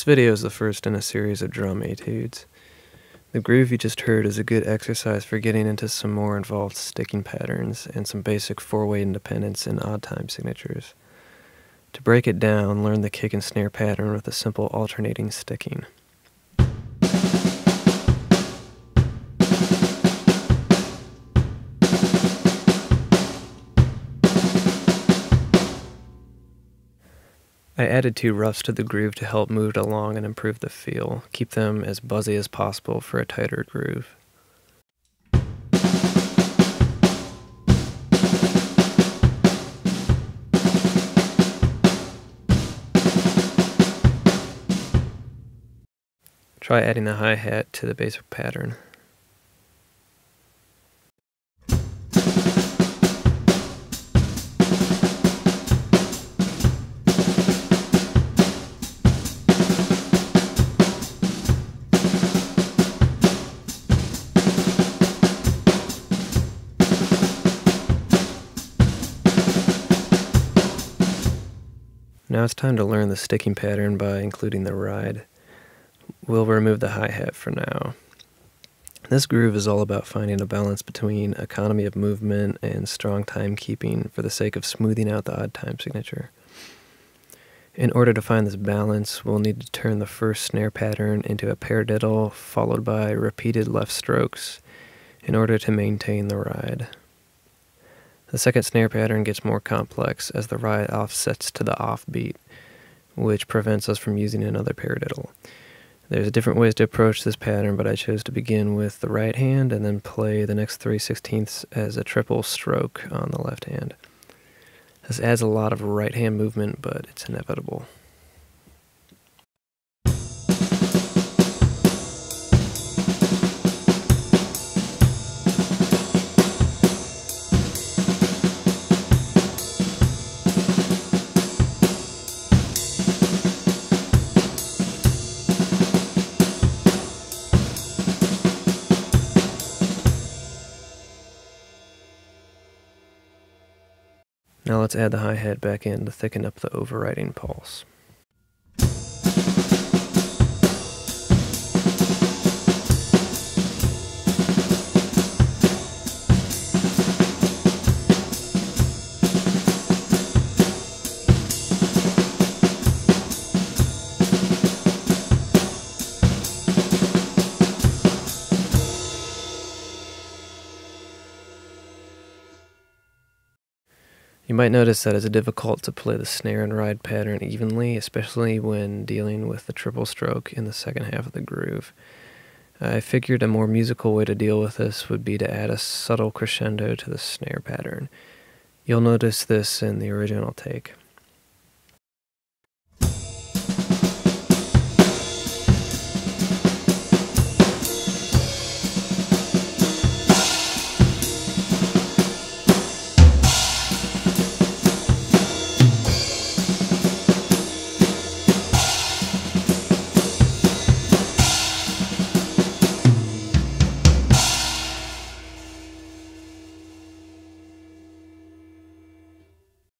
This video is the first in a series of drum etudes. The groove you just heard is a good exercise for getting into some more involved sticking patterns and some basic four-way independence and odd time signatures. To break it down, learn the kick and snare pattern with a simple alternating sticking. I added 2 roughs to the groove to help move it along and improve the feel. Keep them as buzzy as possible for a tighter groove. Try adding a hi-hat to the basic pattern. Now it's time to learn the sticking pattern by including the ride. We'll remove the hi-hat for now. This groove is all about finding a balance between economy of movement and strong timekeeping for the sake of smoothing out the odd time signature. In order to find this balance, we'll need to turn the first snare pattern into a paradiddle followed by repeated left strokes in order to maintain the ride. The second snare pattern gets more complex as the ride offsets to the offbeat, which prevents us from using another paradiddle. There's different ways to approach this pattern, but I chose to begin with the right hand and then play the next 3/16 as a triple stroke on the left hand. This adds a lot of right hand movement, but it's inevitable. Now let's add the hi-hat back in to thicken up the overriding pulse. You might notice that it's difficult to play the snare and ride pattern evenly, especially when dealing with the triple stroke in the second half of the groove. I figured a more musical way to deal with this would be to add a subtle crescendo to the snare pattern. You'll notice this in the original take.